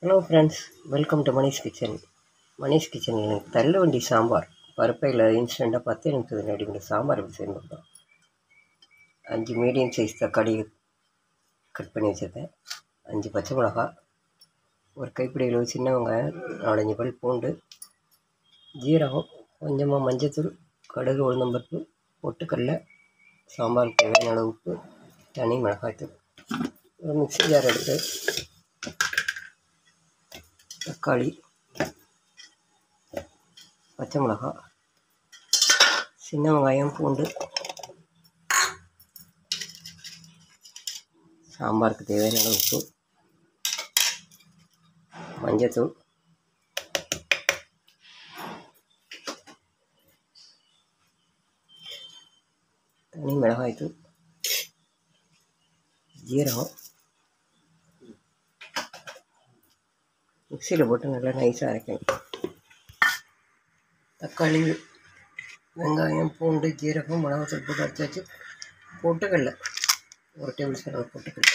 Hello friends, welcome to Manish kitchen. Manish கிச்சனில் தள்ளுவண்டி சாம்பார் பருப்பையில் இன்ஸ்டண்ட்டாக 10 நிமிஷத்தில் ரெடிமேட் சாம்பார் எப்படி செய்யணும். 5 மீடியம் சைஸ் தக்காளி கட் பண்ணி வச்சுருக்கேன், 5 பச்சை மிளகா, ஒரு கைப்பிடி அளவு சின்ன வெங்காயம், 4-5 பல் பூண்டு, ஜீரகம், கொஞ்சமாக மஞ்சத்தூள், கடுகு, உளுந்தம்பருப்பு, பொட்டுக்கடலை, சாம்பாருக்கு தேவையான அளவு உப்பு, தனி மிளகாய்த்தூள். ஒரு மிக்ஸி ஜார் எடுத்து தக்காளி, பச்சை மிளகா, சின்ன வெங்காயம், பூண்டு, சாம்பாருக்கு தேவையான அளவு உப்பு, மஞ்சத்தூள், தனி மிளகாய்த்தூள், ஜீரகம், மிக்சியில் போட்டு நல்லா நைஸாக அரைக்கணும். தக்காளி, வெங்காயம், பூண்டு, ஜீரகம், மிளகாத்தூள் போட்டு அரைச்சி வச்சு பொட்டுக்கடலை 1 டேபிள் ஸ்பூன் அளவு பொட்டுக்கடலை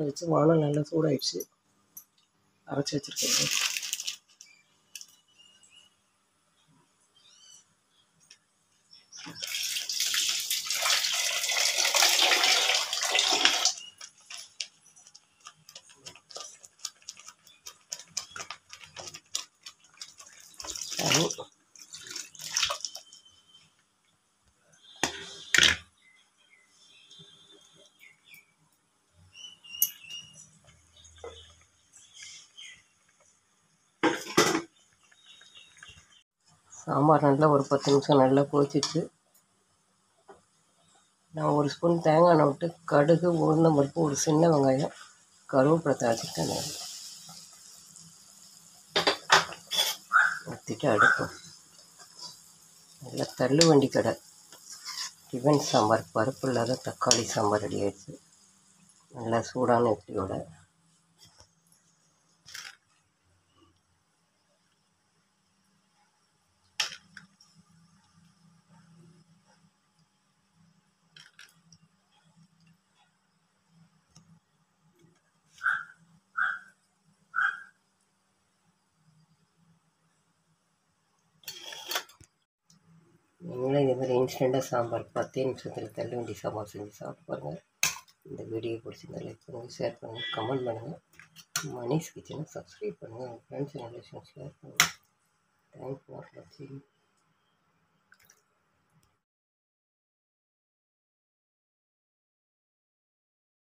வச்சு வானம் நல்லா சூடாகிடுச்சு. அரைச்சி வச்சுருக்கேன். சாம்பார் நல்லா ஒரு 10 நிமிஷம் நல்லா கொதிச்சிச்சு. நான் 1 ஸ்பூன் தேங்காய் எண்ணெய் விட்டு கடுகு, உளுந்தம்பருப்பு, ஒரு சின்ன வெங்காயம், கருவேப்பிலை தாளிச்சிட்டேன். ஊற்றிட்டு அடுப்போம். நல்லா தள்ளுவண்டி கடை டிஃபன் சாம்பார், பருப்பு இல்லாத தக்காளி சாம்பார் ரெடி ஆகிடுச்சு. நல்லா சூடான இட்லியோட. நீங்களும் இதே மாதிரி இன்ஸ்டண்ட்டாக சாம்பார் 10 நிமிஷத்தில் தள்ளுவண்டி சாம்பார் செஞ்சு சாப்பிட்டு பாருங்கள். இந்த வீடியோ பிடிச்சிருந்தா லைக் பண்ணுங்கள், ஷேர் பண்ணுங்கள், கமெண்ட் பண்ணுங்கள். மணிஷ் கிச்சனை சப்ஸ்கிரைப் பண்ணுங்கள். உங்கள் ஃப்ரெண்ட்ஸ் அண்ட் ரிலேஷன்ஸ் ஷேர் பண்ணுங்கள். தேங்க்ஸ் ஃபார் வாட்சிங்.